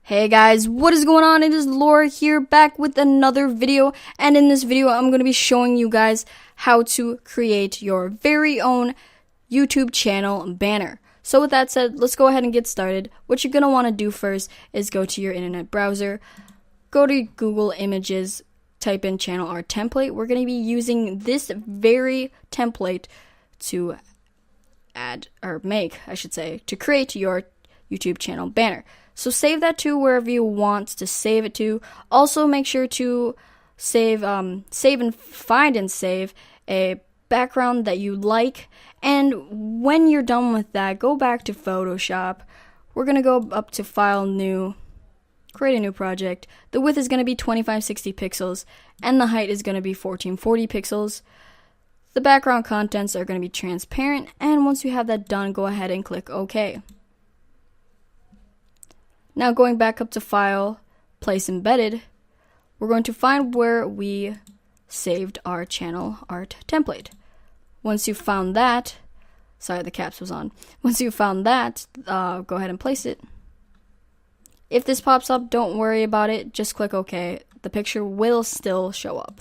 Hey guys, what is going on? It is Laura here, back with another video, and in this video I'm going to be showing you guys how to create your very own YouTube channel banner. So with that said, let's go ahead and get started. What you're going to want to do first is go to your internet browser, go to Google Images, type in channel art template. We're going to be using this very template to to create your YouTube channel banner. So save that to wherever you want to save it to. Also make sure to save and save a background that you like. And when you're done with that, go back to Photoshop. We're going to go up to File, New, create a new project. The width is going to be 2560 pixels and the height is going to be 1440 pixels. The background contents are going to be transparent, and once you have that done, go ahead and click OK. Now going back up to File, Place Embedded, we're going to find where we saved our channel art template. Once you've found that, sorry the caps was on. Once you've found that, go ahead and place it. If this pops up, don't worry about it, just click OK. The picture will still show up.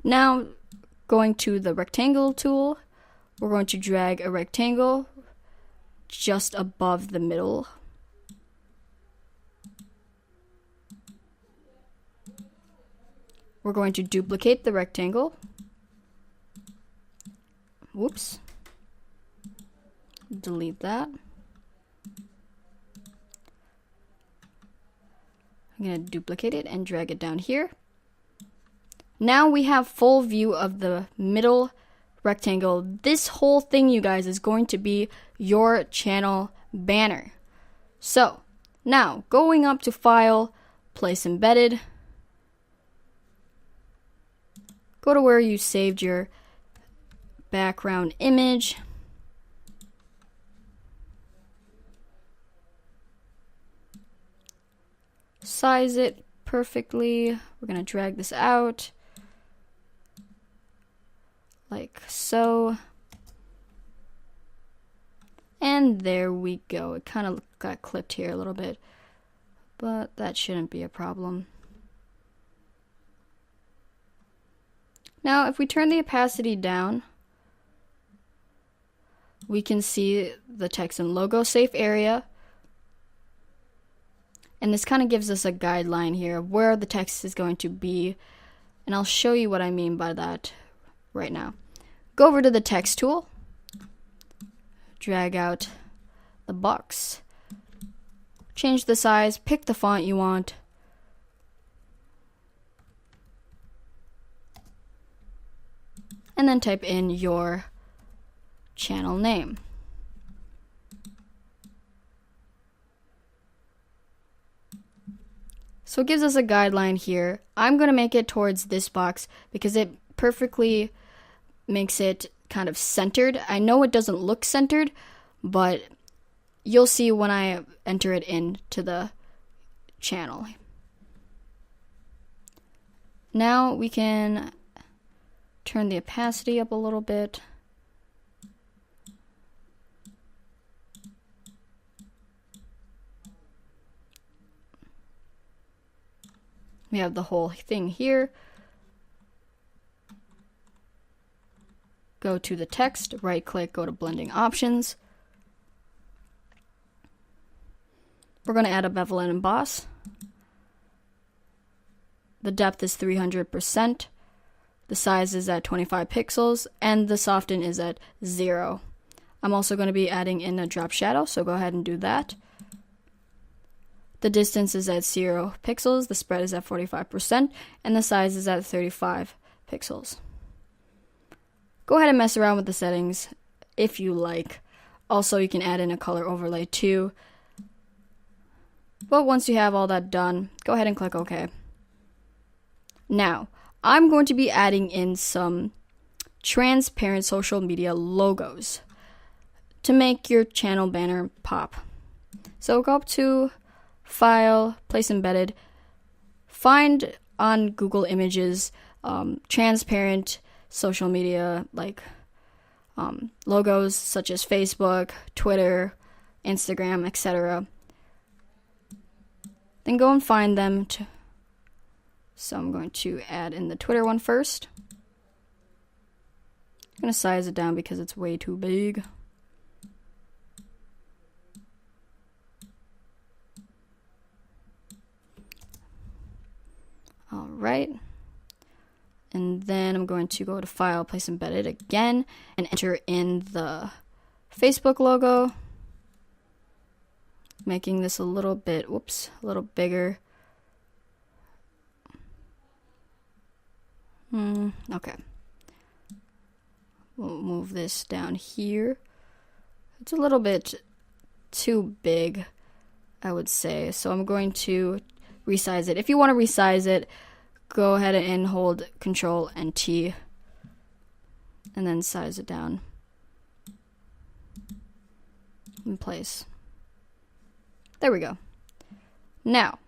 Now, going to the rectangle tool, we're going to drag a rectangle just above the middle. We're going to duplicate the rectangle. Whoops. Delete that. I'm going to duplicate it and drag it down here. Now we have full view of the middle rectangle. This whole thing, you guys, is going to be your channel banner. So now going up to File, Place Embedded, go to where you saved your background image. Size it perfectly. We're going to drag this out like so. And there we go. It kind of got clipped here a little bit, but that shouldn't be a problem. Now, if we turn the opacity down, we can see the text and logo safe area. And this kind of gives us a guideline here of where the text is going to be. And I'll show you what I mean by that right now. Go over to the text tool, drag out the box, change the size, pick the font you want, and then type in your channel name. So it gives us a guideline here. I'm going to make it towards this box because it perfectly makes it kind of centered. I know it doesn't look centered, but you'll see when I enter it into the channel. Now we can turn the opacity up a little bit. We have the whole thing here. Go to the text, right click, go to blending options. We're going to add a bevel and emboss. The depth is 300%. The size is at 25 pixels and the soften is at 0. I'm also going to be adding in a drop shadow, so go ahead and do that. The distance is at 0 pixels, the spread is at 45%, and the size is at 35 pixels. Go ahead and mess around with the settings if you like. Also, you can add in a color overlay too. But once you have all that done, go ahead and click OK. Now, I'm going to be adding in some transparent social media logos to make your channel banner pop. So go up to File, Place Embedded, find on Google Images transparent social media like logos such as Facebook, Twitter, Instagram, etc. Then go and find them. So I'm going to add in the Twitter one first. I'm going to size it down because it's way too big. Alright. And then I'm going to go to File, Place Embedded again, and enter in the Facebook logo. Making this a little bit, a little bigger. Okay. We'll move this down here. It's a little bit too big, I would say. So I'm going to resize it. If you want to resize it, go ahead and hold Control and T and then size it down in place. There we go. Now,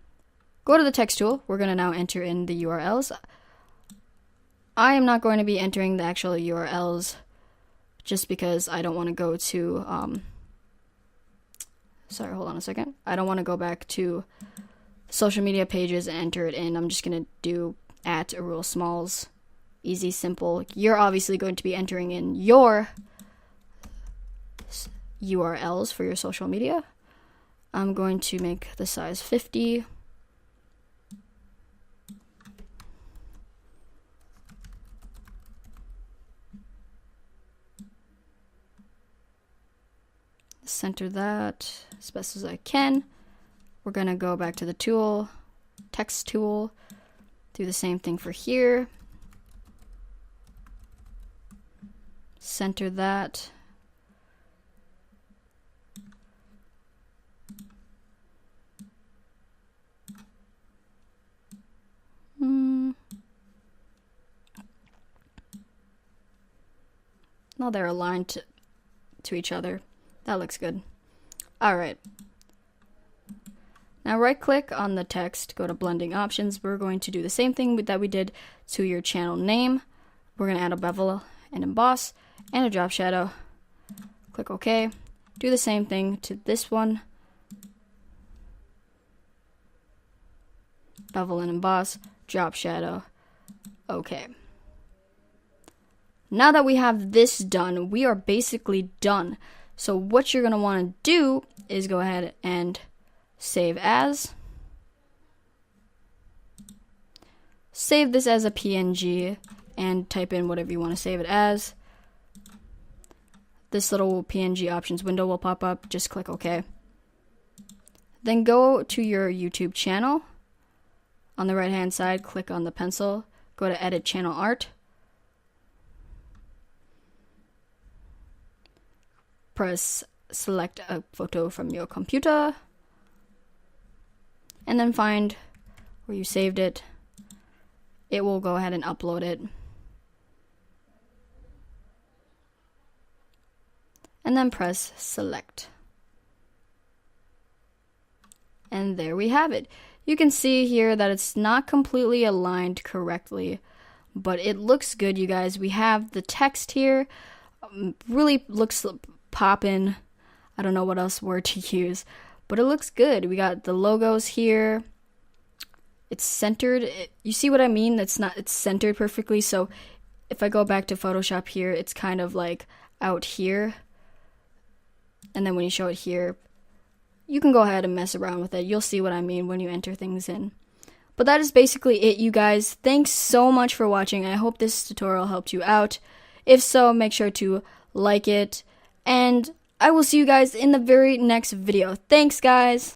go to the text tool. We're going to now enter in the URLs. I am not going to be entering the actual URLs just because I don't want to go to, sorry, hold on a second. I don't want to go back to social media pages and enter it in. I'm just going to do @ArulSmalls. Easy, simple. You're obviously going to be entering in your URLs for your social media. I'm going to make the size 50. Center that as best as I can. We're going to go back to the tool, text tool, do the same thing for here. Center that. Now they're aligned to each other. That looks good. Alright. Now right click on the text, go to blending options. We're going to do the same thing that we did to your channel name. We're going to add a bevel and emboss and a drop shadow. Click OK. Do the same thing to this one. Bevel and emboss, drop shadow. OK. Now that we have this done, we are basically done. So what you're going to want to do is go ahead and save as. Save this as a PNG and type in whatever you want to save it as. This little PNG options window will pop up. Just click OK. Then go to your YouTube channel. On the right hand side, click on the pencil. Go to Edit Channel Art. Press select a photo from your computer. And then find where you saved it. It will go ahead and upload it. And then press select. And there we have it. You can see here that it's not completely aligned correctly, but it looks good, you guys. We have the text here. Really looks poppin'. I don't know what else word to use, but it looks good. We got the logos here. It's centered. You see what I mean? It's centered perfectly. So if I go back to Photoshop here, it's kind of like out here. And then when you show it here, you can go ahead and mess around with it. You'll see what I mean when you enter things in. But that is basically it, you guys. Thanks so much for watching. I hope this tutorial helped you out. If so, make sure to like it. And I will see you guys in the very next video. Thanks, guys.